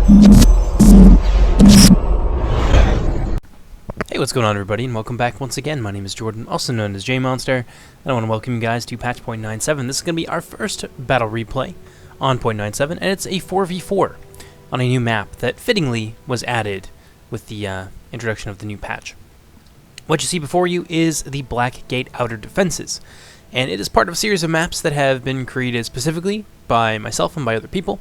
Hey, what's going on, everybody, and welcome back once again. My name is Jordan, also known as JMonster, and I want to welcome you guys to patch 0.97. This is going to be our first battle replay on 0.97, and it's a 4v4 on a new map that fittingly was added with the introduction of the new patch. What you see before you is the Blackgate Outer Defenses, and it is part of a series of maps that have been created specifically by myself and by other people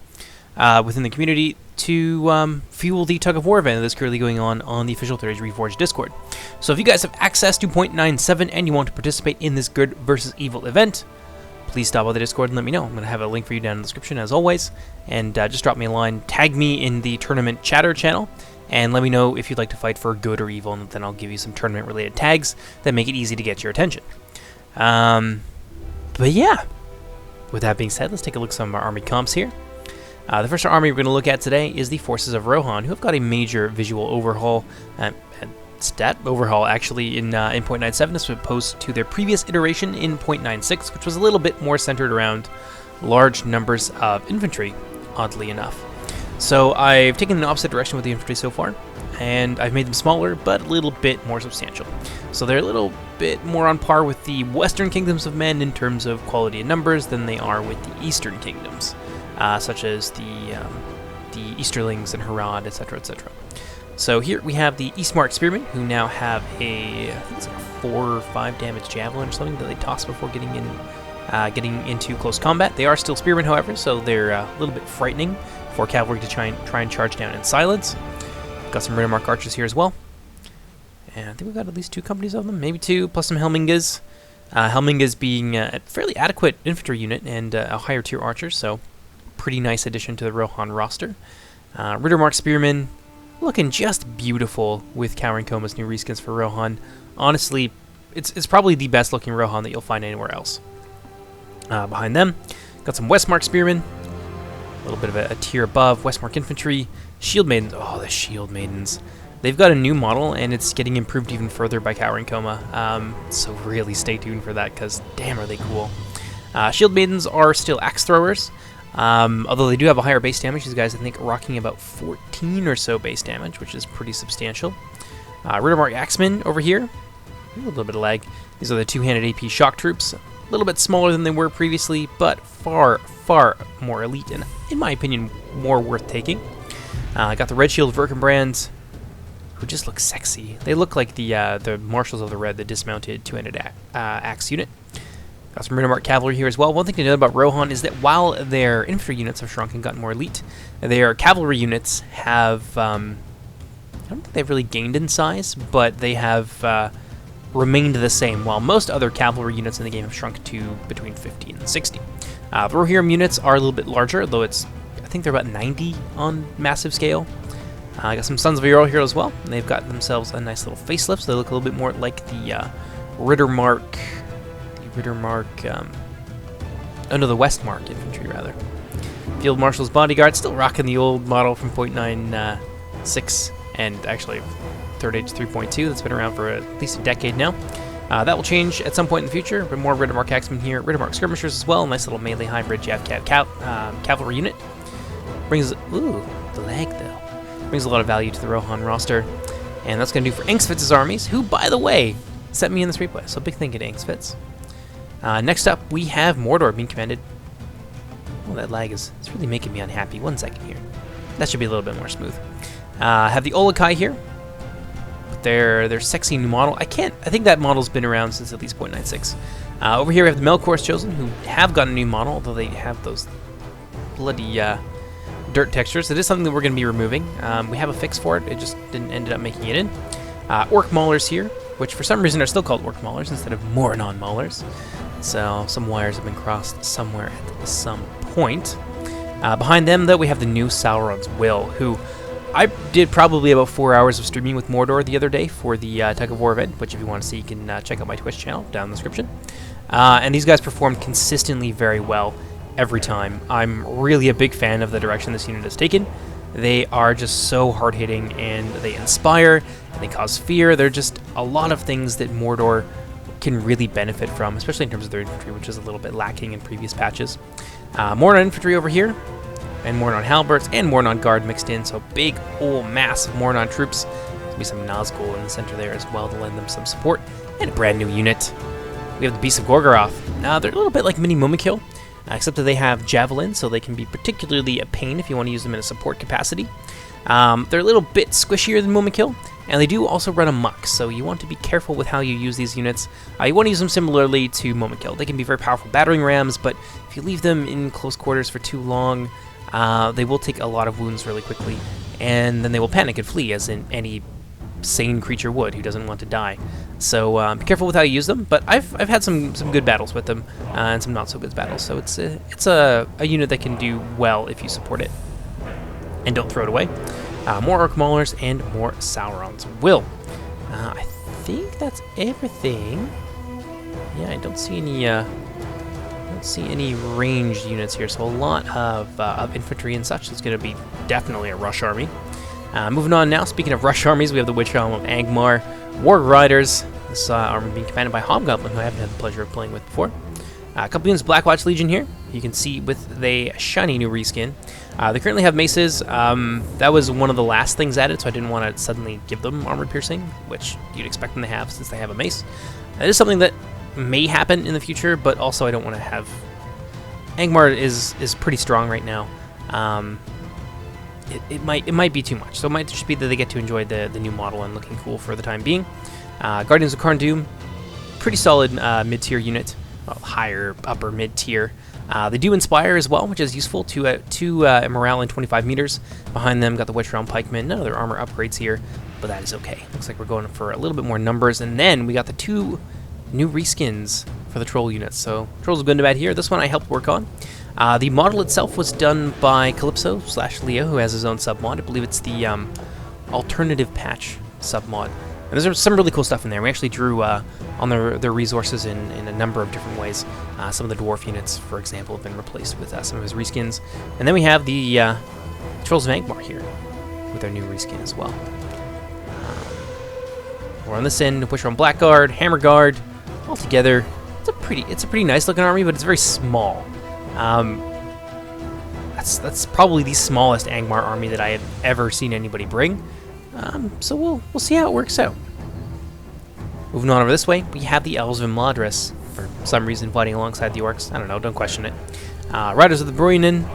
within the community to fuel the tug-of-war event that's currently going on the official Theories Reforged Discord. So if you guys have access to 0.97 and you want to participate in this good versus evil event, please stop by the Discord and let me know. I'm going to have a link for you down in the description as always, and just drop me a line, tag me in the tournament chatter channel, and let me know if you'd like to fight for good or evil, and then I'll give you some tournament-related tags that make it easy to get your attention. But yeah, with that being said, let's take a look at some of our army comps here. The first army we're going to look at today is the Forces of Rohan, who have got a major visual overhaul, stat overhaul actually, in 0.97 as opposed to their previous iteration in 0.96, which was a little bit more centered around large numbers of infantry, oddly enough. So I've taken the opposite direction with the infantry so far, and I've made them smaller, but a little bit more substantial. So they're a little bit more on par with the Western Kingdoms of Men in terms of quality and numbers than they are with the Eastern Kingdoms. Such as the Easterlings and Harad, etc., etc. So here we have the Eastmark Spearmen, who now have I think it's like a 4 or 5 damage javelin or something that they toss before getting into close combat. They are still spearmen, however, so they're a little bit frightening for cavalry to try and charge down in silence. Got some Riddermark archers here as well, and I think we've got at least 2 companies of them, maybe 2, plus some Helmingas. Helmingas being a fairly adequate infantry unit and a higher tier archer, so pretty nice addition to the Rohan roster. Riddermark Spearmen looking just beautiful with Cowering Coma's new reskins for Rohan. Honestly, it's probably the best looking Rohan that you'll find anywhere else. Behind them, got some Westmark Spearmen, a little bit of a tier above. Westmark Infantry, Shield Maidens. Oh, the Shield Maidens. They've got a new model, and it's getting improved even further by Cowering Coma. So really stay tuned for that, because damn are they cool. Shield Maidens are still axe throwers. Although they do have a higher base damage, these guys I think are rocking about 14 or so base damage, which is pretty substantial. Riddermark Axemen over here, a little bit of lag. These are the 2-handed AP shock troops, a little bit smaller than they were previously, but far, far more elite, and in my opinion, more worth taking. I got the Red Shield Verkenbrands, who just look sexy. They look like the Marshals of the Red, the dismounted 2-handed axe unit. Got some Riddermark Cavalry here as well. One thing to note about Rohan is that while their infantry units have shrunk and gotten more elite, their cavalry units have, I don't think they've really gained in size, but they have remained the same, while most other cavalry units in the game have shrunk to between 50 and 60. The Rohirrim units are a little bit larger, though I think they're about 90 on massive scale. I got some Sons of Eorl here as well. They've got themselves a nice little facelift, so they look a little bit more like the Riddermark, the Westmark infantry, rather. Field Marshal's Bodyguard, still rocking the old model from 0.96, and actually 3rd Age 3.2, that's been around for at least a decade now. That will change at some point in the future, but more Riddermark Axemen here. Riddermark Skirmishers as well, nice little melee hybrid cavalry unit. Brings, ooh, the lag though. Brings a lot of value to the Rohan roster, and that's going to do for Angstfitz's armies, who, by the way, sent me in this replay, so big thank you to Angstfitz. Next up, we have Mordor being commanded. Oh, that lag is really making me unhappy. 1 second here. That should be a little bit more smooth. Have the Olokai here. With their sexy new model. I think that model's been around since at least 0.96. Over here we have the Melkor's Chosen, who have got a new model, although they have those bloody dirt textures. It is something that we're going to be removing. We have a fix for it. It just didn't end up making it in. Orc Maulers here, which for some reason are still called Orc Maulers instead of Moranon Maulers. So some wires have been crossed somewhere at some point. Behind them, though, we have the new Sauron's Will, who I did probably about 4 hours of streaming with Mordor the other day for the tug-of-war event, which if you want to see, you can check out my Twitch channel down in the description. And these guys performed consistently very well every time. I'm really a big fan of the direction this unit has taken. They are just so hard-hitting, and they inspire, and they cause fear. They're just a lot of things that Mordor can really benefit from, especially in terms of their infantry, which is a little bit lacking in previous patches. More on infantry over here. and Mort on Halberds and Mort on Guard mixed in, so big old mass of Mort on troops. There'll be some Nazgul in the center there as well to lend them some support, and a brand new unit. We have the Beasts of Gorgoroth. Now they're a little bit like mini Mumakil, except that they have Javelin, so they can be particularly a pain if you want to use them in a support capacity. They're a little bit squishier than Mumakil, and they do also run amok, so you want to be careful with how you use these units. You want to use them similarly to Mumakil. They can be very powerful battering rams, but if you leave them in close quarters for too long, they will take a lot of wounds really quickly, and then they will panic and flee, as in any sane creature would who doesn't want to die. So be careful with how you use them, but I've had some good battles with them, and some not so good battles, so it's a unit that can do well if you support it. And don't throw it away. More Orc Maulers and more Saurons. I think that's everything. Yeah, I don't see any ranged units here, so a lot of infantry and such. It's going to be definitely a rush army. Moving on now, speaking of rush armies, we have the Witch Helm of Angmar, Warg Riders. This army being commanded by Hobgoblin, who I haven't had the pleasure of playing with before. A couple units of Blackwatch Legion here. You can see with the shiny new reskin. They currently have maces. That was one of the last things added, so I didn't want to suddenly give them armor piercing, which you'd expect them to have since they have a mace. That is something that may happen in the future, but also I don't want to have... Angmar is pretty strong right now. It might be too much, so it might just be that they get to enjoy the new model and looking cool for the time being. Guardians of Khorne Dûm, pretty solid mid-tier unit. Well, higher, upper, mid-tier. They do inspire as well, which is useful to morale in 25 meters. Behind them, got the Witch Realm Pikemen. None of their armor upgrades here, but that is okay. Looks like we're going for a little bit more numbers. And then we got the 2 new reskins for the Troll units. So Trolls of Gundabad here. This one I helped work on. The model itself was done by Calypso/Leo, who has his own submod. I believe it's the Alternative Patch submod. And there's some really cool stuff in there. We actually drew on their resources in a number of different ways. Some of the Dwarf units, for example, have been replaced with some of his reskins. And then we have the Trolls of Angmar here with their new reskin as well. We're on this end, Witch Realm Blackguard, Hammer Guard, all together. It's a pretty nice looking army, but it's very small. That's probably the smallest Angmar army that I have ever seen anybody bring. So we'll see how it works out. Moving on over this way, we have the Elves of Imladris, for some reason fighting alongside the Orcs. I don't know, don't question it. Riders of the Bruinen,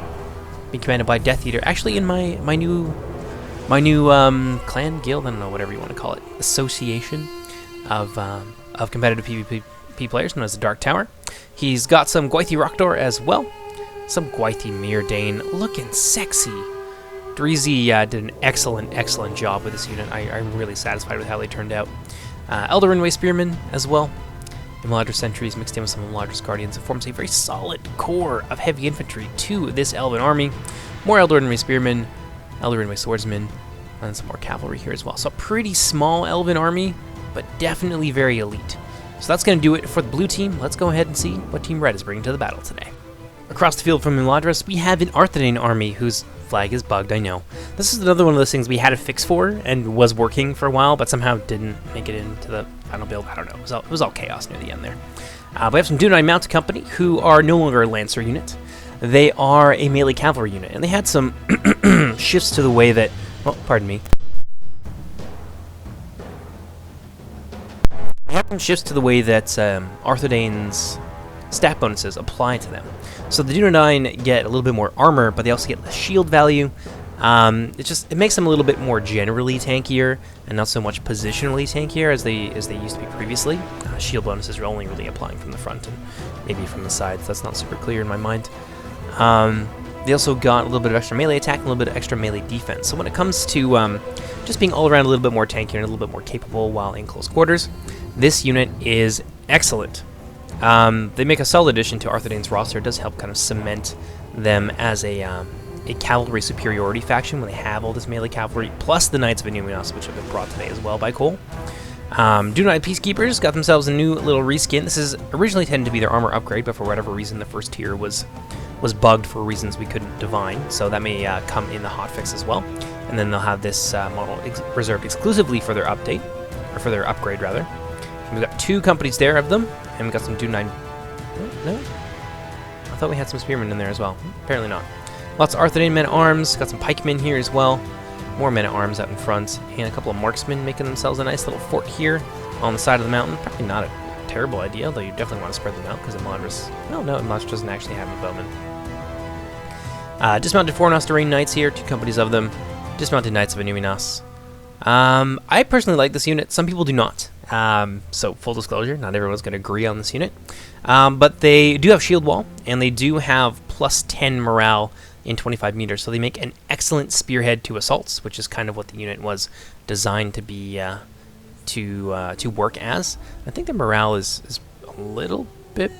being commanded by Death Eater. Actually, in my new clan guild, I don't know, whatever you want to call it, association of competitive PvP players, known as the Dark Tower. He's got some Gwythi Rockdor as well, some Gwythi Mirdane, looking sexy. Drizzy did an excellent job with this unit. I'm really satisfied with how they turned out. Elder Rinway Spearmen as well. Imladris Sentries mixed in with some Imladris Guardians. It forms a very solid core of heavy infantry to this Elven army. More Elder Rinway Spearmen, Elder Rinway Swordsmen, and some more cavalry here as well. So a pretty small Elven army, but definitely very elite. So that's going to do it for the blue team. Let's go ahead and see what Team Red is bringing to the battle today. Across the field from Imladris, we have an Arthedain army whose flag is bugged, I know. This is another one of those things we had a fix for and was working for a while, but somehow didn't make it into the final build. I don't know. It was all chaos near the end there. We have some Dunedain Mounted Company, who are no longer a Lancer unit. They are a melee cavalry unit, and they had some shifts to the way that... Oh, pardon me. They had some shifts to the way that Arthedain's stat bonuses apply to them. So the Dunedain get a little bit more armor, but they also get less shield value. It makes them a little bit more generally tankier, and not so much positionally tankier as they used to be previously. Shield bonuses are only really applying from the front and maybe from the sides. That's not super clear in my mind. They also got a little bit of extra melee attack and a little bit of extra melee defense. So when it comes to just being all around a little bit more tankier and a little bit more capable while in close quarters, this unit is excellent. They make a solid addition to Arthedain's roster. It does help kind of cement them as a cavalry superiority faction when they have all this melee cavalry, plus the Knights of Inuminos, which have been brought today as well by Cole. Dunedain Peacekeepers got themselves a new little reskin. This is originally intended to be their armor upgrade, but for whatever reason the first tier was bugged for reasons we couldn't divine, so that may come in the hotfix as well. And then they'll have this model reserved exclusively for their update, or for their upgrade rather. And we've got 2 companies there of them, and we've got some Dunedain... No? I thought we had some spearmen in there as well. Apparently not. Lots of Arthedain men-at-arms. Got some pikemen here as well. More men-at-arms out in front. And a couple of marksmen making themselves a nice little fort here on the side of the mountain. Probably not a terrible idea, although you definitely want to spread them out because Imladris... Oh, no, Imladris doesn't actually have any bowmen. Dismounted 4 Nosterine Knights here, 2 companies of them. Dismounted Knights of Inuminas. I personally like this unit. Some people do not. So, full disclosure, not everyone's going to agree on this unit. But they do have shield wall, and they do have plus 10 morale in 25 meters. So they make an excellent spearhead to assaults, which is kind of what the unit was designed to be, to work as. I think the morale is a little bit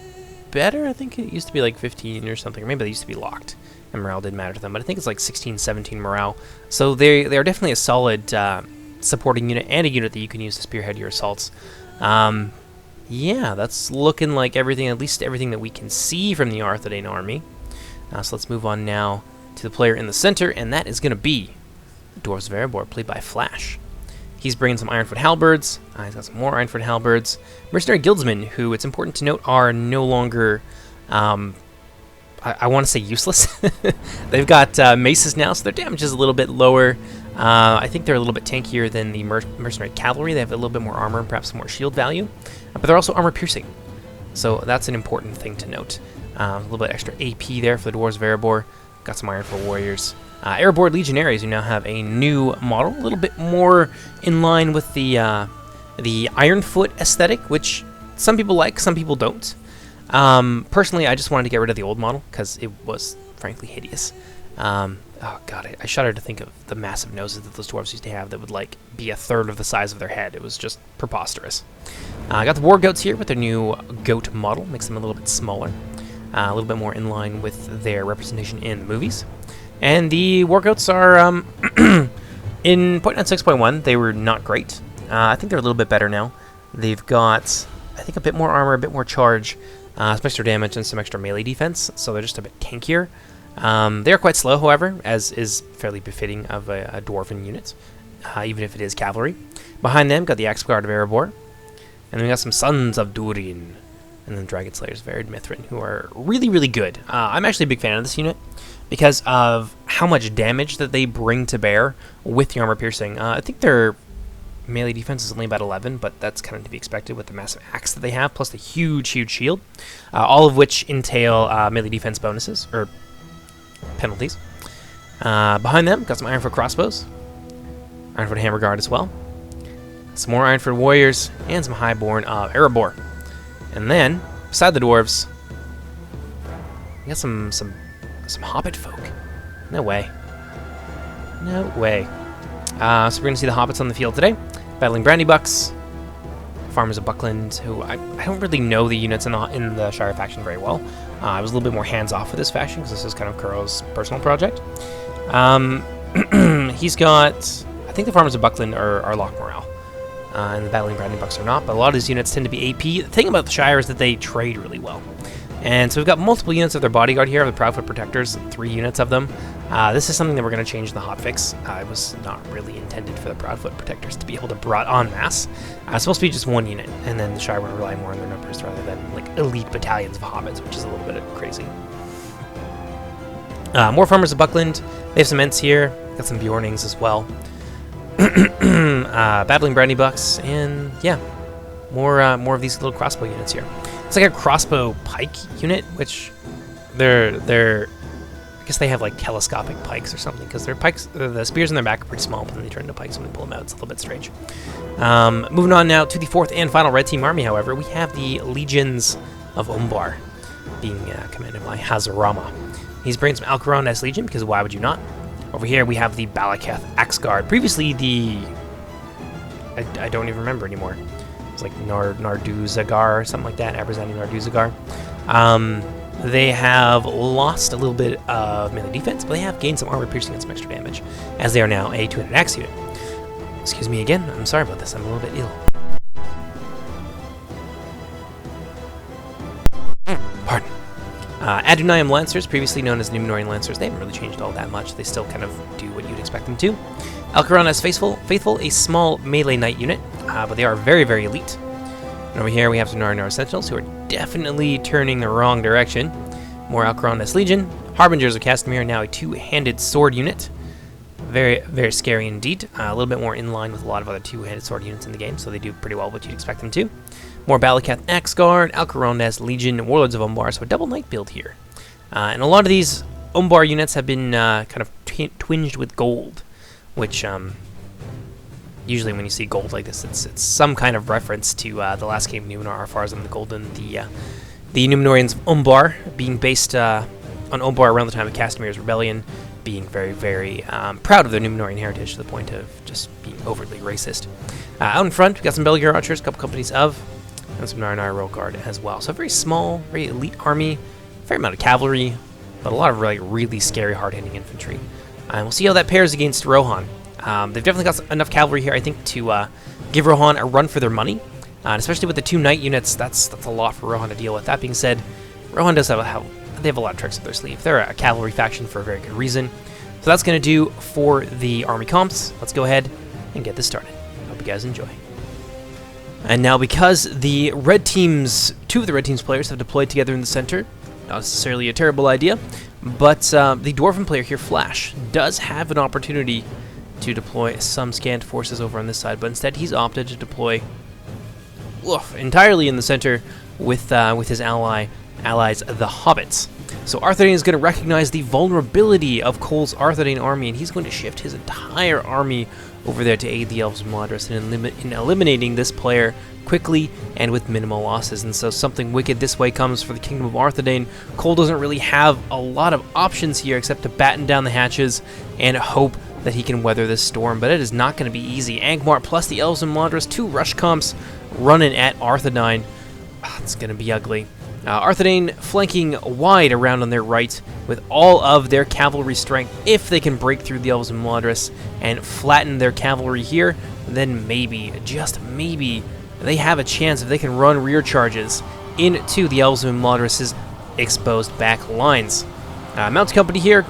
better. I think it used to be like 15 or something, or maybe they used to be locked, and morale didn't matter to them. But I think it's like 16, 17 morale. So they are definitely a solid supporting unit and a unit that you can use to spearhead your assaults. Yeah, that's looking like everything, at least everything that we can see from the Arthedain army. So let's move on now to the player in the center, and that is going to be the Dwarves of Erebor, played by Flash. He's bringing some Ironfoot Halberds. He's got some more Ironfoot Halberds. Mercenary Guildsmen, who it's important to note are no longer, I want to say useless. They've got maces now, so their damage is a little bit lower. I think they're a little bit tankier than the Mercenary Cavalry. They have a little bit more armor and perhaps some more shield value. But they're also armor piercing. So that's an important thing to note. A little bit extra AP there for the Dwarves of Erebor. Got some Ironfoot Warriors. Erebor Legionaries, who now have a new model, a little bit more in line with the Ironfoot aesthetic, which some people like, some people don't. Personally, I just wanted to get rid of the old model because it was frankly hideous. Oh god, I shudder to think of the massive noses that those dwarves used to have that would like be a third of the size of their head. It was just preposterous. I got the War Goats here with their new goat model, makes them a little bit smaller, a little bit more in line with their representation in the movies. And the War Goats are in 0.96.1. They were not great. I think they're a little bit better now. They've got, I think, a bit more armor, a bit more charge, some extra damage, and some extra melee defense. So they're just a bit tankier. They are quite slow, however, as is fairly befitting of a dwarven unit, even if it is cavalry. Behind them, got the Ax Guard of Erebor, and then we got some Sons of Durin, and then Dragon Slayers of Arid Mithrin, who are really, really good. I'm actually a big fan of this unit because of how much damage that they bring to bear with the armor piercing. I think their melee defense is only about 11, but that's kind of to be expected with the massive axe that they have, plus the huge, huge shield, all of which entail melee defense bonuses, or penalties. Behind them, got some Ironfoot crossbows, Ironfoot hammer guard as well, some more Ironfoot warriors, and some highborn of Erebor. And then, beside the dwarves, we got some hobbit folk. No way. No way. So we're going to see the hobbits on the field today, battling Brandybucks, Farmers of Buckland, who I don't really know the units in the Shire faction very well. I was a little bit more hands-off with this faction because this is kind of Kuro's personal project. He's got, I think the Farmers of Buckland are lock morale, and the Battling Brandybucks are not, but a lot of these units tend to be AP. The thing about the Shire is that they trade really well. And so we've got multiple units of their bodyguard here, the Proudfoot Protectors, 3 units of them. This is something that we're going to change in the hotfix. It was not really intended for the Proudfoot Protectors to be able to brought en masse. It's supposed to be just 1 unit, and then the Shire would rely more on their numbers rather than like elite battalions of hobbits, which is a little bit crazy. More Farmers of Buckland. They have some Ents here. Got some Bjornings as well. Battling Brandybucks, and yeah, more of these little crossbow units here. It's like a crossbow pike unit, which they're I guess they have like telescopic pikes or something, because their pikes, the spears in their back are pretty small, but then they turn into pikes when they pull them out. It's a little bit strange. Moving on now to the 4th and final Red Team army, however, we have the Legions of Umbar, being commanded by Hazarama. He's bringing some Alcaron as Legion, because why would you not? Over here we have the Balakov Ax Guard. Previously the... I don't even remember anymore. It's like Narduzagar or something like that, representing Narduzagar. They have lost a little bit of melee defense, but they have gained some armor piercing and some extra damage, as they are now a 200 axe unit. Excuse me again, I'm sorry about this, I'm a little bit ill. Pardon. Adunayam Lancers, previously known as Numenorian Lancers, they haven't really changed all that much. They still kind of do what you'd expect them to. Alcaron as Faithful, a small melee knight unit, but they are very, very elite. And over here we have some Narnar Sentinels, who are definitely turning the wrong direction. More Alcaron as Legion, Harbingers of Castamere, now a two-handed sword unit. Very, very scary indeed. A little bit more in line with a lot of other two-handed sword units in the game, so they do pretty well what you'd expect them to. More Balakov Ax Guard, Alcarondas, Legion, Warlords of Umbar, so a double knight build here. And a lot of these Umbar units have been kind of twinged with gold, which usually when you see gold like this, it's some kind of reference to the last game of Numenor, Arpharazon the Golden, the Numenoreans of Umbar being based on Umbar around the time of Castamere's rebellion, being very, very proud of their Numenorean heritage to the point of just being overtly racist. Out in front, we've got some Belgian archers, a couple companies of, and some Narnar Royal Guard as well. So a very small, very elite army, a fair amount of cavalry, but a lot of really scary, hard-hitting infantry. And we'll see how that pairs against Rohan. They've definitely got enough cavalry here, I think, to give Rohan a run for their money. And especially with the two knight units, that's a lot for Rohan to deal with. That being said, Rohan does they have a lot of tricks up their sleeve. They're a cavalry faction for a very good reason. So that's going to do for the army comps. Let's go ahead and get this started. Hope you guys enjoy. And now, because the red teams, two of the red team's players have deployed together in the center, not necessarily a terrible idea, but the Dwarven player here, Flash, does have an opportunity to deploy some scant forces over on this side, but instead he's opted to deploy entirely in the center with his allies, the Hobbits. So Arthedain is going to recognize the vulnerability of Cole's Arthedain army, and he's going to shift his entire army over there to aid the Elves of Madras in eliminating this player quickly and with minimal losses. And so something wicked this way comes for the Kingdom of Arthedain. Cole doesn't really have a lot of options here except to batten down the hatches and hope that he can weather this storm, but it is not going to be easy. Angmar plus the Elves of Madras, two rush comps running at Arthedain. It's going to be ugly. Arthedain flanking wide around on their right with all of their cavalry strength. If they can break through the Elves of Madras and flatten their cavalry here, then maybe, just maybe, they have a chance if they can run rear charges into the Elves of Madras' exposed back lines. Mounted Company here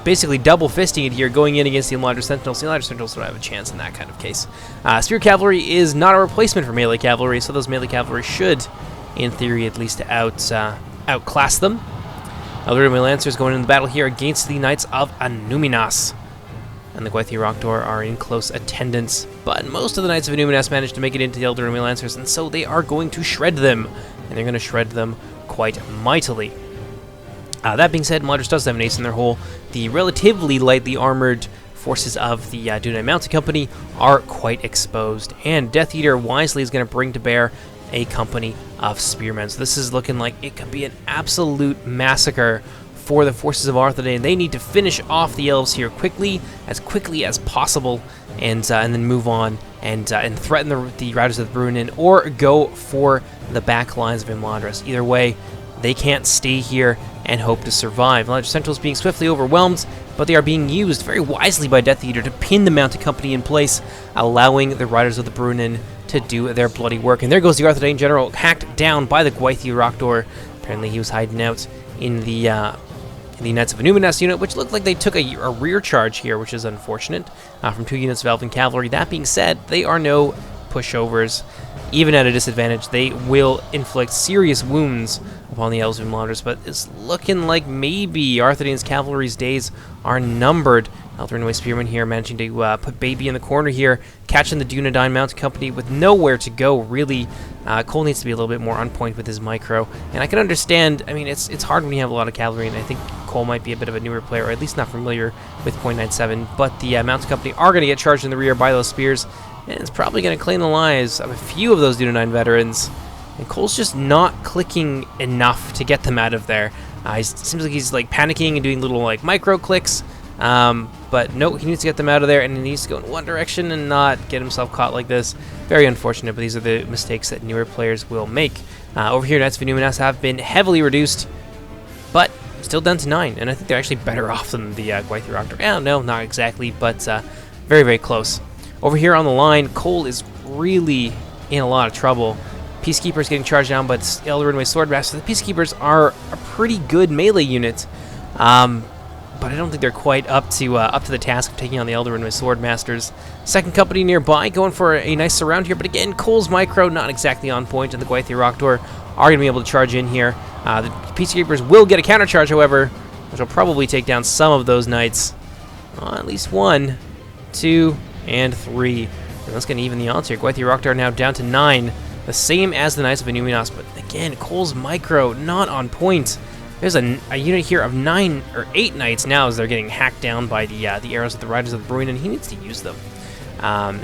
basically double fisting it here, going in against the Elder Sentinels. The Elder Sentinels don't have a chance in that kind of case. Spear Cavalry is not a replacement for melee cavalry, so those melee cavalry should, in theory at least, outclass them. Elder Lancers going into the battle here against the Knights of Annúminas. And the Gwaithir are in close attendance, but most of the Knights of Annúminas managed to make it into the Elder Lancers, and so they are going to shred them, and they're going to shred them quite mightily. That being said, Madras does have an ace in their hole. The relatively lightly armored forces of the Dunai Mounted Company are quite exposed, and Death Eater wisely is going to bring to bear a company of spearmen. So this is looking like it could be an absolute massacre for the forces of Arthedain. They need to finish off the elves here quickly as possible, and then move on and threaten the Riders of the Brunnen, or go for the back lines of Imladris. Either way, they can't stay here and hope to survive. Large Sentinels being swiftly overwhelmed, but they are being used very wisely by Death Eater to pin the Mounted Company in place, allowing the Riders of the Brunnen to do their bloody work. And there goes the Arthedain general, hacked down by the Gwaithir. Apparently he was hiding out in the Knights of Annúminas unit, which looked like they took a rear charge here, which is unfortunate, from two units of Elven Cavalry. That being said, they are no pushovers. Even at a disadvantage, they will inflict serious wounds upon the Elves of Imladris, but it's looking like maybe Arthedain's cavalry's days are numbered. Elthrinway Spearman here managing to put Baby in the corner here, catching the Dunedain Mounted Company with nowhere to go, really. Cole needs to be a little bit more on point with his micro, and I can understand, I mean, it's hard when you have a lot of cavalry, and I think Cole might be a bit of a newer player, or at least not familiar with .97, but the Mounted Company are going to get charged in the rear by those spears, and it's probably going to claim the lives of a few of those Dunedain veterans. And Cole's just not clicking enough to get them out of there. It seems like he's like panicking and doing little like micro clicks, but no, he needs to get them out of there, and he needs to go in one direction and not get himself caught like this. Very unfortunate, but these are the mistakes that newer players will make. Over here, Knights of Annúminas have been heavily reduced, but still down to 9, and I think they're actually better off than the Gwaithir. No, not exactly, but very, very close. Over here on the line, Cole is really in a lot of trouble. Peacekeepers getting charged down by the Elrinway Swordmaster. The Peacekeepers are a pretty good melee unit, but I don't think they're quite up to the task of taking on the Elrinway Swordmasters. Second company nearby going for a nice surround here, but again, Cole's micro not exactly on point, and the Gwaithir are going to be able to charge in here. The Peacekeepers will get a counter charge, however, which will probably take down some of those knights. At least 1, 2, and 3. And that's going to even the odds here. Gwythier Rockdar now down to 9, the same as the Knights of Inuminos. But again, Cole's micro not on point. There's a unit here of 9 or 8 knights now as they're getting hacked down by the arrows of the Riders of the Bruin, and he needs to use them.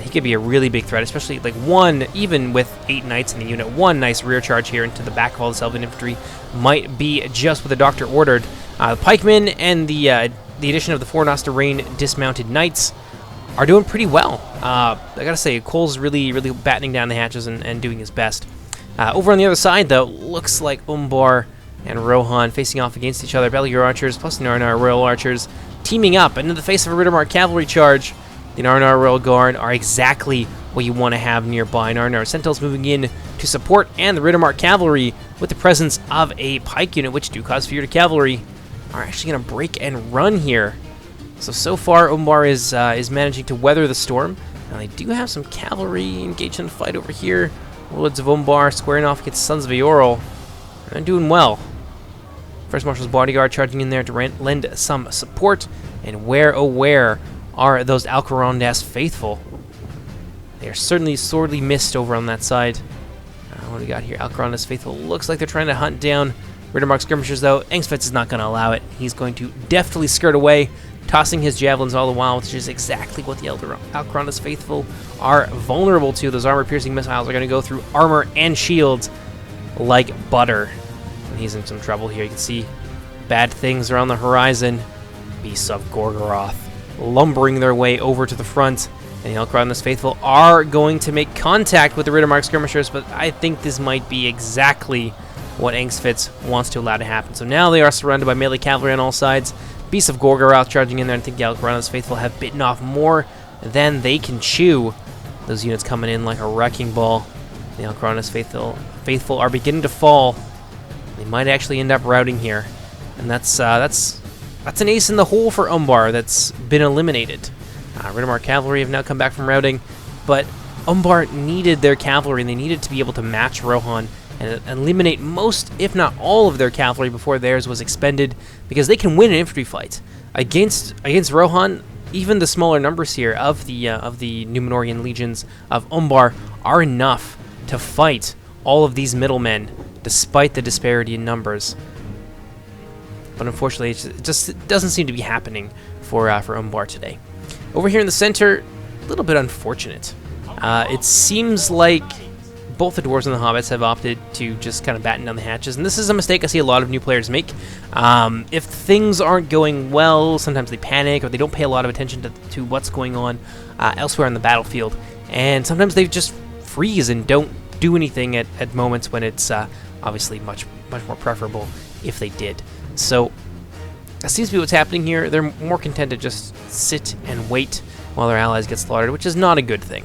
He could be a really big threat, especially like 1, even with 8 knights in the unit. 1 nice rear charge here into the back of all the Elven infantry might be just what the Doctor ordered. The pikemen and the addition of the Fornoster Rain dismounted knights are doing pretty well. I gotta say, Cole's really battening down the hatches and doing his best. Over on the other side, though, looks like Umbar and Rohan facing off against each other. Bellier Archers plus the Narnar Royal Archers teaming up, and in the face of a Riddermark cavalry charge, the Narnar Royal Guard are exactly what you want to have nearby. Narnar Sentinels moving in to support, and the Riddermark cavalry, with the presence of a pike unit, which do cause fear to cavalry, are actually going to break and run here. So far, Umbar is managing to weather the storm. Now, they do have some cavalry engaged in a fight over here. Woods of Umbar squaring off against Sons of Eorl. They're doing well. First Marshal's Bodyguard charging in there to lend some support. And where, oh where, are those Alcarondas faithful? They are certainly sorely missed over on that side. What do we got here? Alcarondas faithful looks like they're trying to hunt down Riddermark skirmishers, though. Engsvitz is not going to allow it. He's going to deftly skirt away, tossing his javelins all the while, which is exactly what the Alcarondas faithful are vulnerable to. Those armor-piercing missiles are going to go through armor and shields like butter. And he's in some trouble here. You can see bad things are on the horizon. Beasts of Gorgoroth lumbering their way over to the front. And the Alcarondas faithful are going to make contact with the Riddermark skirmishers, but I think this might be exactly what Engsvitz wants to allow to happen. So now they are surrounded by melee cavalry on all sides. Beasts of Gorgoroth charging in there, and I think the Alcarondas faithful have bitten off more than they can chew. Those units coming in like a wrecking ball. The Alcarondas faithful are beginning to fall. They might actually end up routing here, and that's an ace in the hole for Umbar that's been eliminated. Riddermark cavalry have now come back from routing, but Umbar needed their cavalry, and they needed to be able to match Rohan and eliminate most, if not all, of their cavalry before theirs was expended, because they can win an infantry fight against Rohan. Even the smaller numbers here of the Numenorian legions of Umbar are enough to fight all of these middlemen, despite the disparity in numbers. But unfortunately, it just doesn't seem to be happening for Umbar today. Over here in the center, a little bit unfortunate. It seems like both the Dwarves and the Hobbits have opted to just kind of batten down the hatches, and this is a mistake I see a lot of new players make. If things aren't going well, sometimes they panic or they don't pay a lot of attention to what's going on elsewhere on the battlefield, and sometimes they just freeze and don't do anything at moments when it's obviously much more preferable if they did. So that seems to be what's happening here. They're more content to just sit and wait while their allies get slaughtered, which is not a good thing.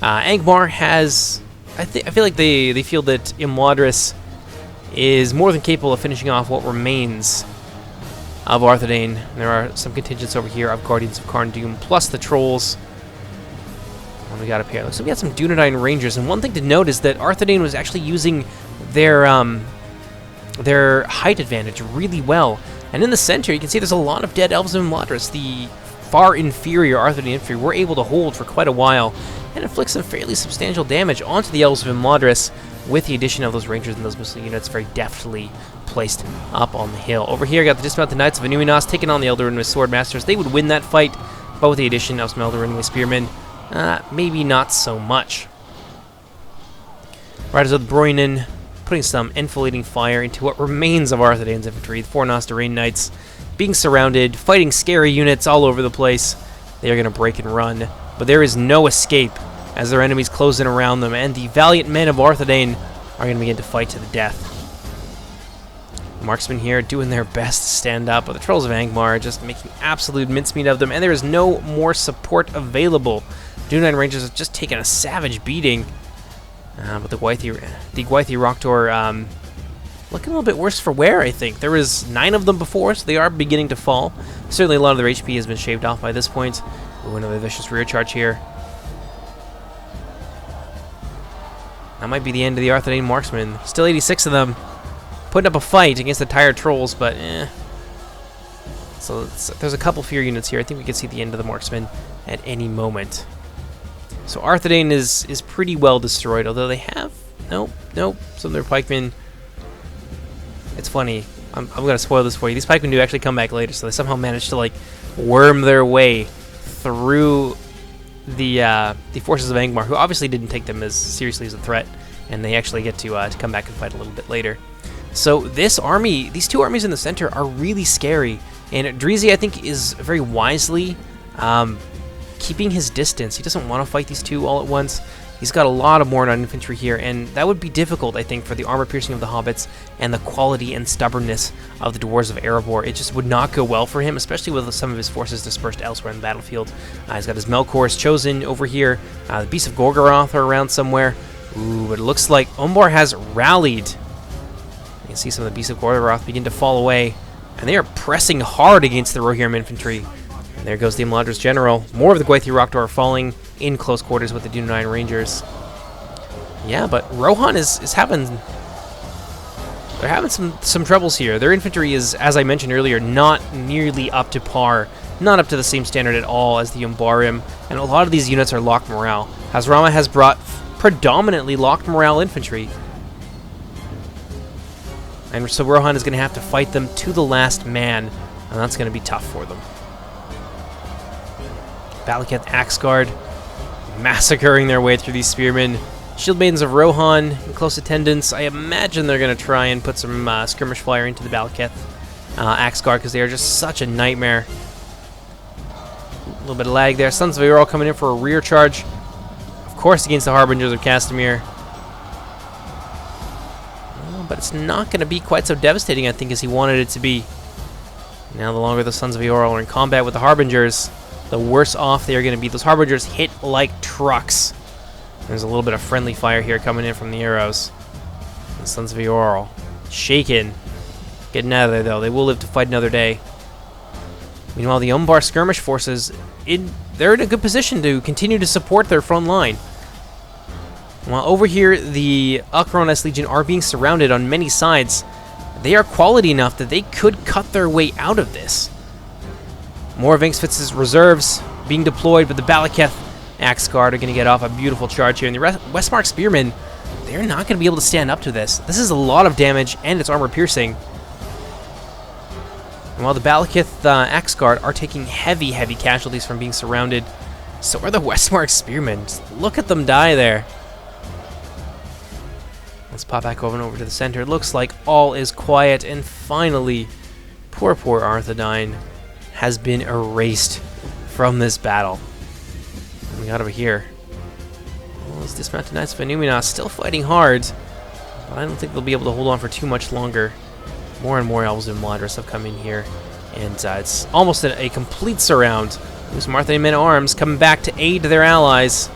Angmar has... I feel like they feel that Imladris is more than capable of finishing off what remains of Arthedain. There are some contingents over here of Guardians of Carn-Dûm, plus the Trolls. What do we got up here? Looks like we got some Dunedain Rangers, and one thing to note is that Arthedain was actually using their height advantage really well. And in the center, you can see there's a lot of dead Elves of Imladris. The far inferior Arthedain infantry were able to hold for quite a while and inflict some fairly substantial damage onto the Elves of Imladris with the addition of those Rangers and those missile units very deftly placed up on the hill. Over here, got the dismounted Knights of Inuminos taking on the Eldarinway Swordmasters. They would win that fight, but with the addition of some Eldarinway Spearmen, maybe not so much. Riders of the Bruinen putting some enfilading fire into what remains of Arthedain's infantry. The Fornoster Rain Knights being surrounded, fighting scary units all over the place. They are going to break and run, but there is no escape as their enemies close in around them, and the valiant men of Arthedain are going to begin to fight to the death. Marksmen here doing their best to stand up, but the Trolls of Angmar are just making absolute mincemeat of them, and there is no more support available. Dunedain Rangers have just taken a savage beating, but the Gwythier Rockdor looking a little bit worse for wear, I think. There was 9 of them before, so they are beginning to fall. Certainly a lot of their HP has been shaved off by this point. Ooh, another vicious rear charge here. That might be the end of the Arthedain marksmen. Still 86 of them, putting up a fight against the tired Trolls, but So there's a couple fear units here. I think we can see the end of the marksman at any moment. So Arthedain is pretty well destroyed, although they have... Nope. Some of their pikemen... It's funny. I'm going to spoil this for you. These pikemen do actually come back later, so they somehow managed to, like, worm their way through the forces of Angmar, who obviously didn't take them as seriously as a threat, and they actually get to come back and fight a little bit later. So this army, these two armies in the center are really scary, and Drizzy, I think, is very wisely keeping his distance. He doesn't want to fight these two all at once. He's got a lot of Mort on infantry here, and that would be difficult, I think, for the armor piercing of the Hobbits and the quality and stubbornness of the Dwarves of Erebor. It just would not go well for him, especially with some of his forces dispersed elsewhere in the battlefield. He's got his Melkors chosen over here. The Beasts of Gorgoroth are around somewhere. Ooh, but it looks like Umbar has rallied. You can see some of the Beasts of Gorgoroth begin to fall away, and they are pressing hard against the Rohirrim infantry. And there goes the Imladris General. More of the Gwaithir Roktor are falling in close quarters with the Dunedain Rangers. Yeah, but Rohan is having... They're having some troubles here. Their infantry is, as I mentioned earlier, not nearly up to par. Not up to the same standard at all as the Umbarim. And a lot of these units are locked morale. Hazrama has brought predominantly locked morale infantry. And so Rohan is going to have to fight them to the last man. And that's going to be tough for them. Balakov Ax Guard massacring their way through these spearmen. Shield Maidens of Rohan in close attendance. I imagine they're going to try and put some skirmish fire into the Balakov Ax Guard because they are just such a nightmare. A little bit of lag there. Sons of Eorl coming in for a rear charge. Of course against the Harbingers of Castamere. But it's not going to be quite so devastating, I think, as he wanted it to be. Now the longer the Sons of Eorl are in combat with the Harbingers, the worse off they are going to be. Those Harbingers hit like trucks. There's a little bit of friendly fire here coming in from the arrows. The Sons of Eorl shaken. Getting out of there, though. They will live to fight another day. Meanwhile, the Umbar skirmish forces, they're in a good position to continue to support their front line. While over here, the Acheron S Legion are being surrounded on many sides. They are quality enough that they could cut their way out of this. More of Engsfitz's reserves being deployed, but the Balakov Ax Guard are going to get off a beautiful charge here. And the Westmark Spearmen, they're not going to be able to stand up to this. This is a lot of damage, and it's armor piercing. And while the Balakov Ax Guard are taking heavy casualties from being surrounded, so are the Westmark Spearmen. Just look at them die there. Let's pop back over to the center. It looks like all is quiet, and finally, poor Arthedain has been erased from this battle. And we got over here. Well, these dismounted Knights of Inuminas still fighting hard, but I don't think they'll be able to hold on for too much longer. More and more Elves and Imladris have come in here, and it's almost a complete surround. There's Arthedain men-at-arms coming back to aid their allies.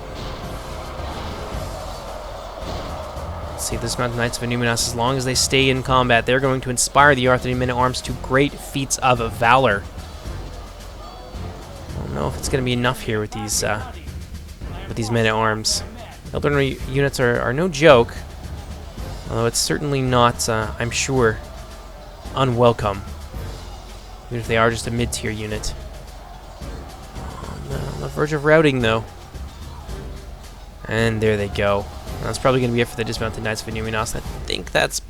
See, this Mountain Knights of Inuminas, as long as they stay in combat, they're going to inspire the Arthedain men-at-arms to great feats of valor. I don't know if it's going to be enough here with these men-at-arms. Elven units are no joke, although it's certainly not, I'm sure, unwelcome, even if they are just a mid-tier unit. On the verge of routing, though. And there they go. That's probably going to be it for the Dismounted Knights of Inuminas. I think that's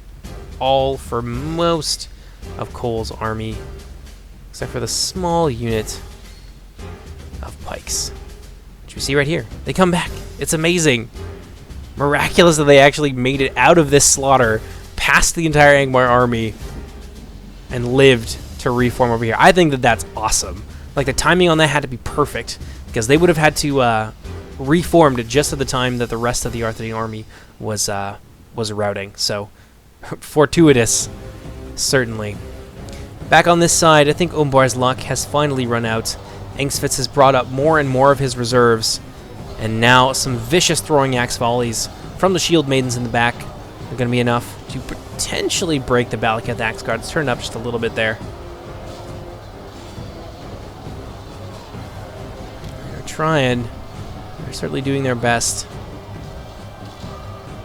all for most of Cole's army, except for the small unit of Pikes. Which we see right here. They come back. It's amazing. Miraculous that they actually made it out of this slaughter, past the entire Angmar army, and lived to reform over here. I think that that's awesome. Like, the timing on that had to be perfect, because they would have had to reformed just at the time that the rest of the Arthedain army was routing. So, fortuitous, certainly. Back on this side, I think Umbar's luck has finally run out. Engsfitz has brought up more and more of his reserves, and now some vicious throwing axe volleys from the Shield Maidens in the back are going to be enough to potentially break the Balakov Ax Guard. It's turned up just a little bit there. They're trying. They're certainly doing their best.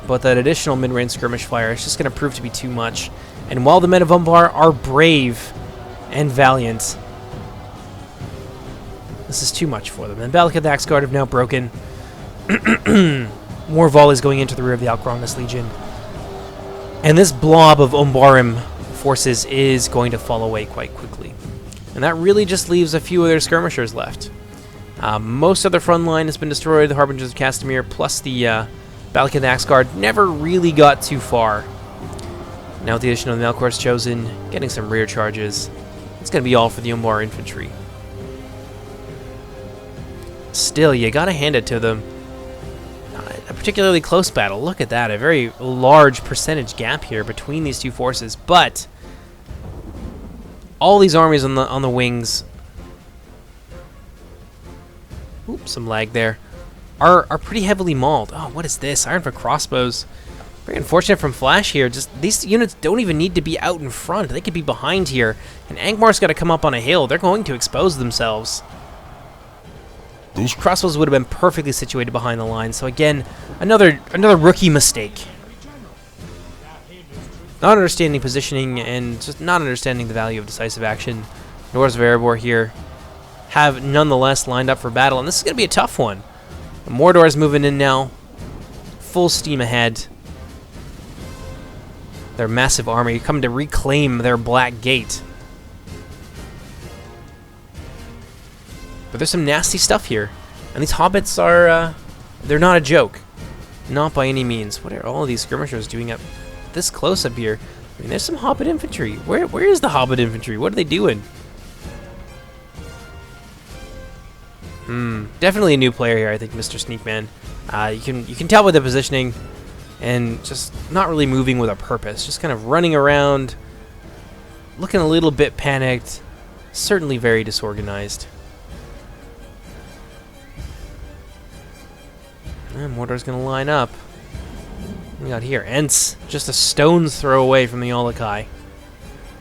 But that additional mid-range skirmish fire is just going to prove to be too much. And while the men of Umbar are brave and valiant, This is too much for them. And Balakov Ax Guard have now broken. More volleys going into the rear of the Alcrongus Legion. And this blob of Umbarim forces is going to fall away quite quickly. And that really just leaves a few of their skirmishers left. Most of the front line has been destroyed. The Harbingers of Castamere plus the Balakov Ax Guard never really got too far. Now with the addition of the Melkor's Chosen, getting some rear charges, it's going to be all for the Umbar infantry. Still, you got to hand it to them. A particularly close battle. Look at that. A very large percentage gap here between these two forces. But all these armies on the wings, oops, some lag there, are pretty heavily mauled. Oh, what is this? Iron for crossbows. Very unfortunate from Flash here. Just these units don't even need to be out in front. They could be behind here. And Angmar's got to come up on a hill. They're going to expose themselves. Those crossbows would have been perfectly situated behind the line. So again, another rookie mistake. Not understanding positioning and just not understanding the value of decisive action. Dwarves of Erebor here have nonetheless lined up for battle, and this is going to be a tough one. The Mordor's moving in now, full steam ahead. Their massive army coming to reclaim their Blackgate. But there's some nasty stuff here. And these hobbits are, they're not a joke. Not by any means. What are all of these skirmishers doing up this close up here? I mean, there's some hobbit infantry. Where is the hobbit infantry? What are they doing? Definitely a new player here, I think, Mr. Sneakman. You can tell by the positioning and just not really moving with a purpose. Just kind of running around, looking a little bit panicked. Certainly very disorganized. And Mordor's going to line up. What we got here? Ents, just a stone's throw away from the Olokai.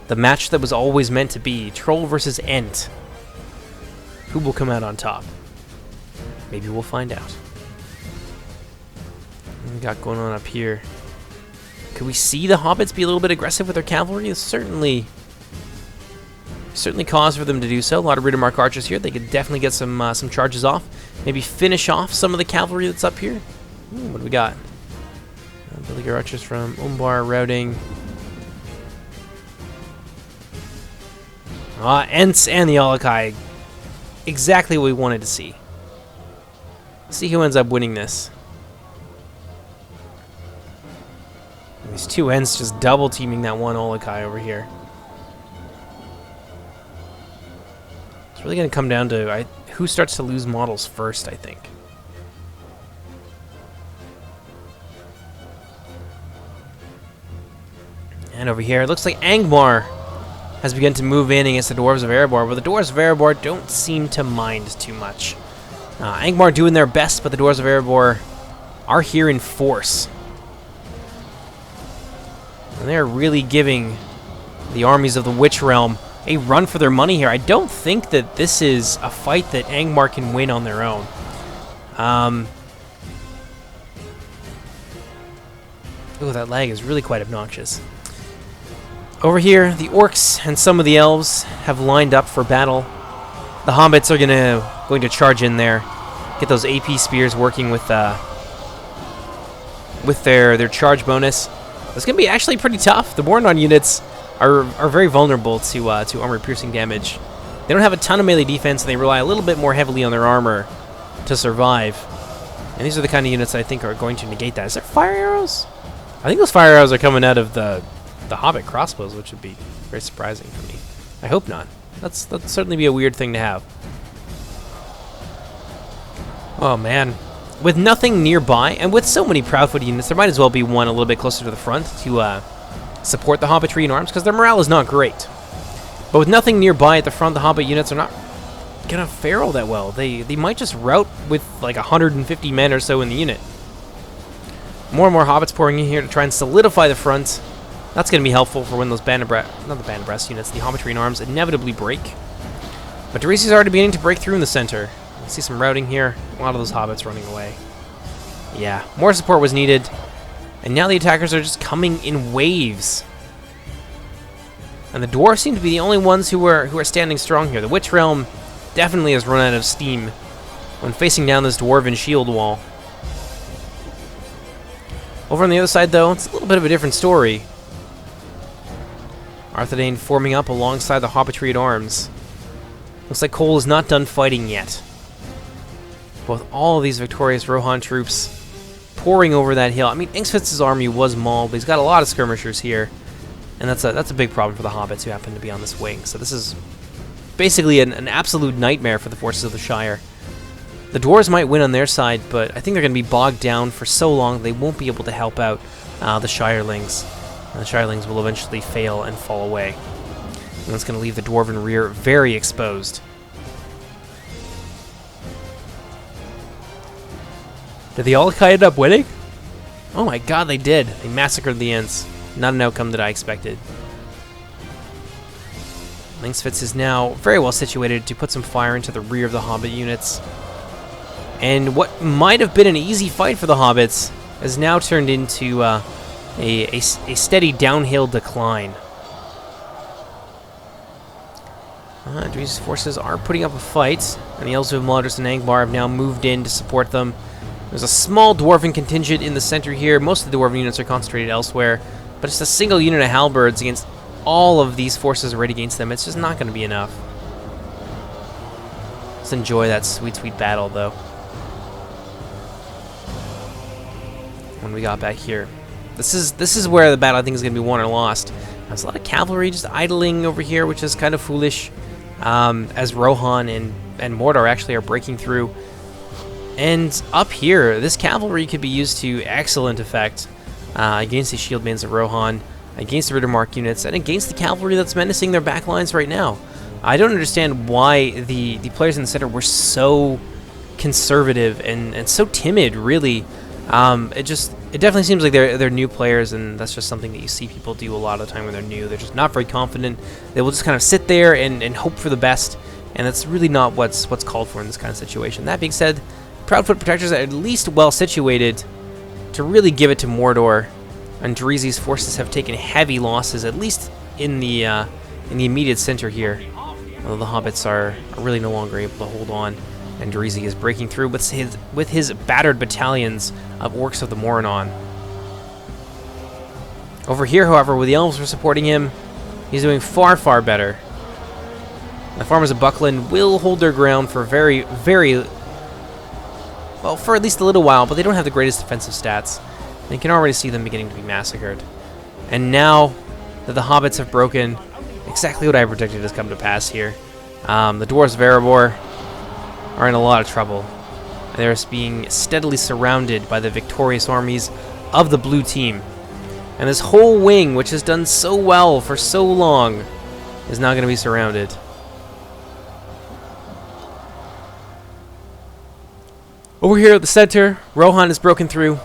The match that was always meant to be. Troll versus Ent. Who will come out on top? Maybe we'll find out. What we got going on up here? Could we see the Hobbits be a little bit aggressive with their cavalry? It's certainly cause for them to do so. A lot of Riddermark archers here. They could definitely get some charges off. Maybe finish off some of the cavalry that's up here. What do we got? Billiger archers from Umbar routing. Ents and the Olokai. Exactly what we wanted to see. See who ends up winning this. And these two Ents just double teaming that one Olokai over here. It's really going to come down to who starts to lose models first, I think. And over here, it looks like Angmar has begun to move in against the Dwarves of Erebor, but the Dwarves of Erebor don't seem to mind too much. Angmar doing their best, but the Dwarves of Erebor are here in force. And they're really giving the armies of the Witch Realm a run for their money here. I don't think that this is a fight that Angmar can win on their own. Ooh, that lag is really quite obnoxious. Over here, the Orcs and some of the Elves have lined up for battle. The Hobbits are going to charge in there, get those AP spears working with their charge bonus. It's going to be actually pretty tough. The Borndon units are very vulnerable to armor-piercing damage. They don't have a ton of melee defense, and they rely a little bit more heavily on their armor to survive. And these are the kind of units I think are going to negate that. Is there fire arrows? I think those fire arrows are coming out of the Hobbit crossbows, which would be very surprising for me. I hope not. That'd certainly be a weird thing to have. Oh man. With nothing nearby, and with so many Proudfoot units, there might as well be one a little bit closer to the front to support the Hobbitry in arms, because their morale is not great. But with nothing nearby at the front, the Hobbit units are not going to fare all that well. They might just rout with like 150 men or so in the unit. More and more Hobbits pouring in here to try and solidify the front. That's going to be helpful for when those not the Bannerbrass units, the Hobbitry in arms inevitably break. But Drizzy's already beginning to break through in the center. You see some routing here. A lot of those Hobbits running away. Yeah, more support was needed. And now the attackers are just coming in waves. And the Dwarves seem to be the only ones who are standing strong here. The Witch Realm definitely has run out of steam when facing down this dwarven shield wall. Over on the other side, though, it's a little bit of a different story. Arthedain forming up alongside the Hobbitry at arms. Looks like Cole is not done fighting yet. With all of these victorious Rohan troops pouring over that hill. I mean, Ingsfitz's army was mauled, but he's got a lot of skirmishers here. And that's a big problem for the Hobbits who happen to be on this wing. So this is basically an absolute nightmare for the forces of the Shire. The Dwarves might win on their side, but I think they're going to be bogged down for so long they won't be able to help out the Shirelings. And the Shirelings will eventually fail and fall away. And that's going to leave the Dwarven rear very exposed. Did the Olokai end up winning? Oh my god, they did. They massacred the Ents. Not an outcome that I expected. Ingsfitz is now very well situated to put some fire into the rear of the Hobbit units. And what might have been an easy fight for the Hobbits has now turned into a steady downhill decline. Drizzy's forces are putting up a fight, and the Elves of Erebor and Angmar have now moved in to support them. There's a small Dwarven contingent in the center here. Most of the Dwarven units are concentrated elsewhere, but it's a single unit of Halberds against all of these forces arrayed against them. It's just not going to be enough. Let's enjoy that sweet, sweet battle, though. When we got back here, this is where the battle I think is going to be won or lost. There's a lot of cavalry just idling over here, which is kind of foolish, as Rohan and Mort actually are breaking through. And up here, this cavalry could be used to excellent effect against the shield bands of Rohan, against the Riddermark units, and against the cavalry that's menacing their backlines right now. I don't understand why the players in the center were so conservative and so timid, really. It definitely seems like they're new players, and that's just something that you see people do a lot of the time when they're new. They're just not very confident. They will just kind of sit there and hope for the best, and that's really not what's called for in this kind of situation. That being said, Proudfoot Projectors are at least well situated to really give it to Mordor, and Drizzy's forces have taken heavy losses, at least in the immediate center here. Although the Hobbits are really no longer able to hold on, and Drizzy is breaking through with his battered battalions of Orcs of the Moranon. Over here, however, where the Elves were supporting him, he's doing far, far better. The Farmers of Buckland will hold their ground for for at least a little while, but they don't have the greatest defensive stats. And you can already see them beginning to be massacred. And now that the Hobbits have broken, exactly what I predicted has come to pass here. The Dwarves of Erebor are in a lot of trouble. They're being steadily surrounded by the victorious armies of the blue team. And this whole wing, which has done so well for so long, is now going to be surrounded. Over here at the center, Rohan is broken through,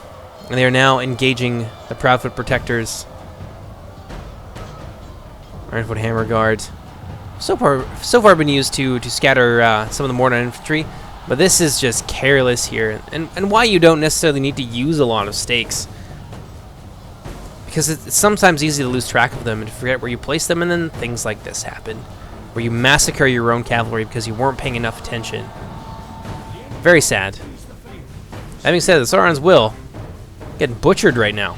and they are now engaging the Proudfoot Protectors. Ironfoot Hammer Guard. So far been used to scatter some of the Mordor infantry, but this is just careless here, and why you don't necessarily need to use a lot of stakes. Because it's sometimes easy to lose track of them and to forget where you place them, and then things like this happen, where you massacre your own cavalry because you weren't paying enough attention. Very sad. That being said, the Saurons will get butchered right now.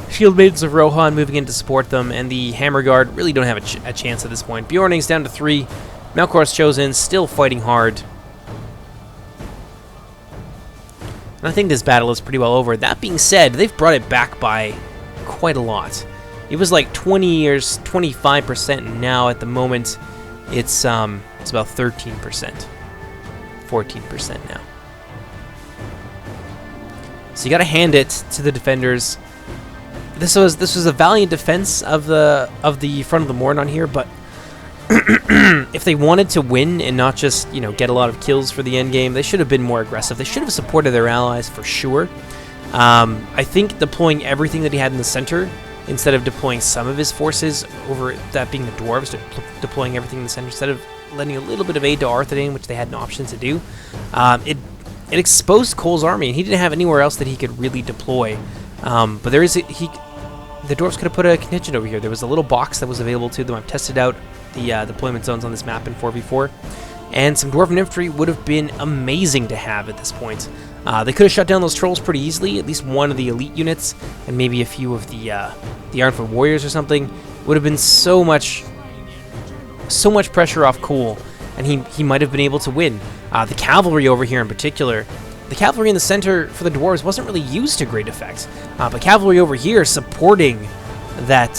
Shield Maidens of Rohan moving in to support them, and the Hammer Guard really don't have a chance at this point. Bjorning's down to 3. Melkor's chosen, still fighting hard. And I think this battle is pretty well over. That being said, they've brought it back by quite a lot. It was like 20 or 25%, and now at the moment it's about 13%. 14% now. So you got to hand it to the defenders. This was a valiant defense of the front of the Mordor here, but if they wanted to win and not just, get a lot of kills for the end game, they should have been more aggressive. They should have supported their allies for sure. I think deploying everything that he had in the center instead of deploying some of his forces, over that being the Dwarves, deploying everything in the center instead of lending a little bit of aid to Arthedain, which they had an option to do, it exposed Cole's army, and he didn't have anywhere else that he could really deploy. But the Dwarves could have put a contingent over here. There was a little box that was available to them. I've tested out the deployment zones on this map in 4v4, and some Dwarven infantry would have been amazing to have at this point. They could have shut down those trolls pretty easily. At least one of the elite units, and maybe a few of the Ironfoot warriors or something. Would have been so much pressure off Cole, and he might have been able to win. The cavalry over here in particular. The cavalry in the center for the Dwarves wasn't really used to great effect, but cavalry over here supporting that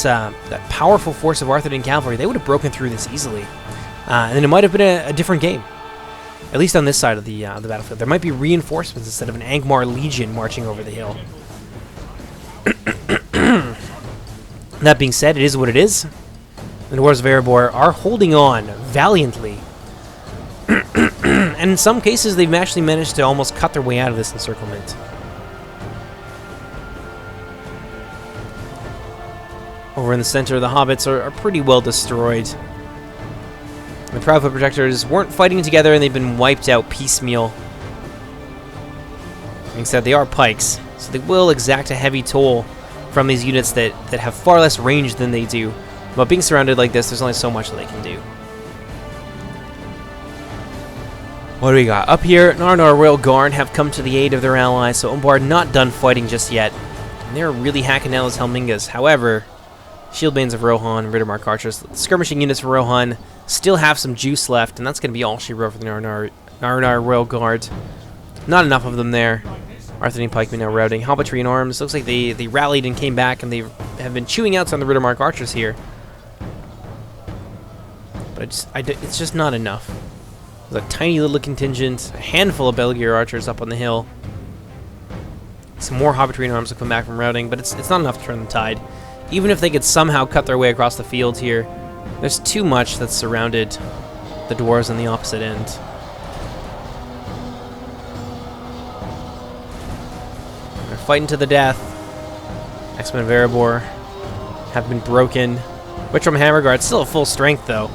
powerful force of Arthedain cavalry, they would have broken through this easily, and then it might have been a different game. At least on this side of the battlefield, there might be reinforcements instead of an Angmar legion marching over the hill. That being said, it is what it is. The Dwarves of Erebor are holding on valiantly. And in some cases, they've actually managed to almost cut their way out of this encirclement. Over in the center, the Hobbits are pretty well destroyed. The Proudfoot Projectors weren't fighting together, and they've been wiped out piecemeal. Being said, they are Pikes, so they will exact a heavy toll from these units that have far less range than they do. But being surrounded like this, there's only so much that they can do. What do we got? Up here, Narnar Royal Guard have come to the aid of their allies, so Umbar not done fighting just yet. And they're really hacking down those Helmingas. However, Shieldbanes of Rohan, Riddermark Archers, the skirmishing units for Rohan still have some juice left, and that's going to be all she wrote for the Narnar Royal Guard. Not enough of them there. Arthedain Pikemen now routing. Hobbitry and Arms. Looks like they rallied and came back, and they have been chewing out some of the Riddermark Archers here. But it's just not enough. There's a tiny little contingent, a handful of Belgier archers up on the hill. Some more Hobbitry and Arms will come back from routing, but it's not enough to turn the tide. Even if they could somehow cut their way across the field here, there's too much that's surrounded the Dwarves on the opposite end. They're fighting to the death. X-Men of Erebor have been broken. Wittrum Hammerguard still at full strength, though.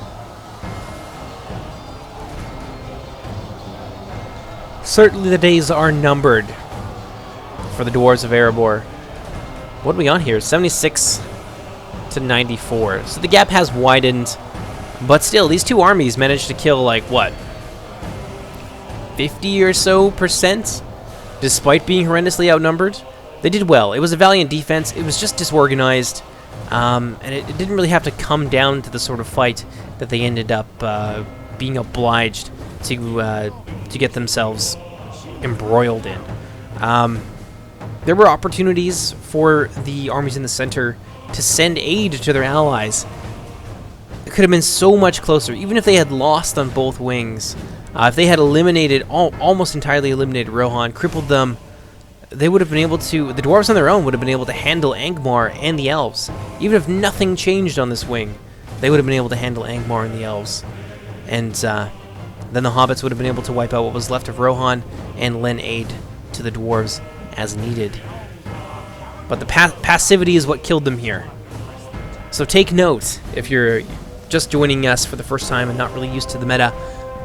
Certainly the days are numbered for the Dwarves of Erebor. What are we on here? 76 to 94. So the gap has widened, but still, these two armies managed to kill, like, what? 50 or so %? Despite being horrendously outnumbered? They did well. It was a valiant defense. It was just disorganized. And it didn't really have to come down to the sort of fight that they ended up being obliged to get themselves embroiled in. There were opportunities for the armies in the center to send aid to their allies. It could have been so much closer, even if they had lost on both wings. If they had eliminated, almost entirely eliminated Rohan, crippled them, they would have been able to, the Dwarves on their own would have been able to handle Angmar and the Elves. Even if nothing changed on this wing, they would have been able to handle Angmar and the Elves. And then the Hobbits would have been able to wipe out what was left of Rohan and lend aid to the Dwarves as needed. But the passivity is what killed them here. So take note, if you're just joining us for the first time and not really used to the meta,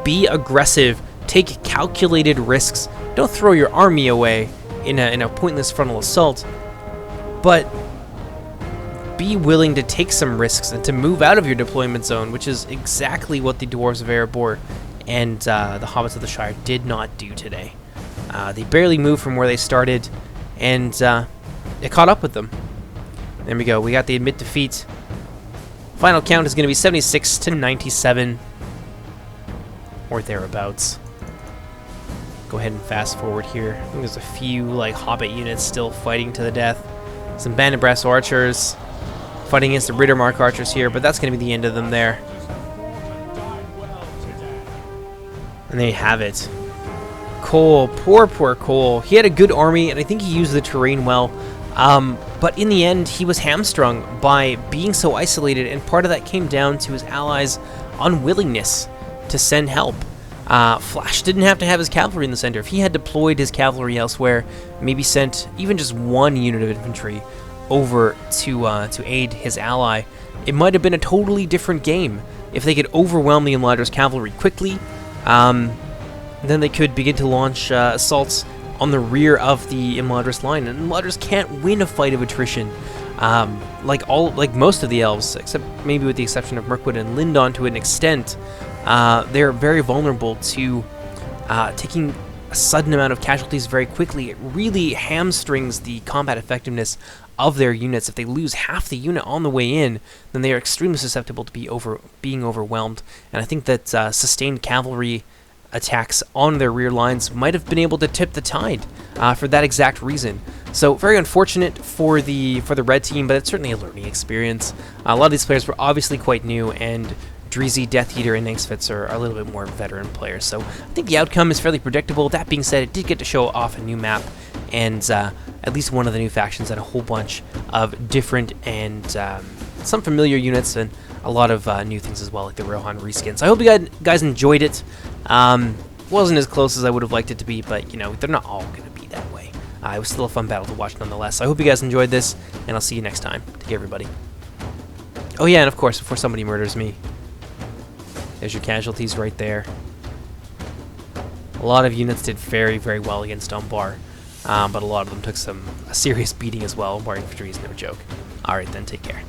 be aggressive, take calculated risks. Don't throw your army away in a pointless frontal assault, but be willing to take some risks and to move out of your deployment zone, which is exactly what the Dwarves of Erebor and the Hobbits of the Shire did not do today. They barely moved from where they started, and it caught up with them. There we go. We got the admit defeat. Final count is going to be 76 to 97, or thereabouts. Go ahead and fast forward here. I think there's a few like Hobbit units still fighting to the death. Some Bandit Brass archers fighting against the Riddermark archers here, but that's going to be the end of them there. And there you have it. Cole, poor Cole. He had a good army, and I think he used the terrain well. But in the end, he was hamstrung by being so isolated, and part of that came down to his allies' unwillingness to send help. Flash didn't have to have his cavalry in the center. If he had deployed his cavalry elsewhere, maybe sent even just one unit of infantry over to aid his ally, it might have been a totally different game. If they could overwhelm the Imladris cavalry quickly, then they could begin to launch assaults on the rear of the Imladris line. And Imladris can't win a fight of attrition. like most of the elves, except maybe with the exception of Mirkwood and Lindon to an extent, they're very vulnerable to taking a sudden amount of casualties very quickly. It really hamstrings the combat effectiveness of their units. If they lose half the unit on the way in, then they are extremely susceptible to being overwhelmed. And I think that sustained cavalry attacks on their rear lines might have been able to tip the tide for that exact reason. So very unfortunate for the red team, but it's certainly a learning experience. A lot of these players were obviously quite new, and Drizzy, Death Eater, and Nangsfitz are a little bit more veteran players. So I think the outcome is fairly predictable. That being said, it did get to show off a new map, and at least one of the new factions, and a whole bunch of different and some familiar units, and a lot of new things as well, like the Rohan reskins. So I hope you guys enjoyed it. Wasn't as close as I would have liked it to be, but you know, they're not all going to be that way. It was still a fun battle to watch nonetheless. So I hope you guys enjoyed this, and I'll see you next time. Take care, everybody. Oh yeah, and of course, before somebody murders me, there's your casualties right there. A lot of units did very, very well against Umbar, but a lot of them took a serious beating as well. Umbar infantry is no joke. Alright then, take care.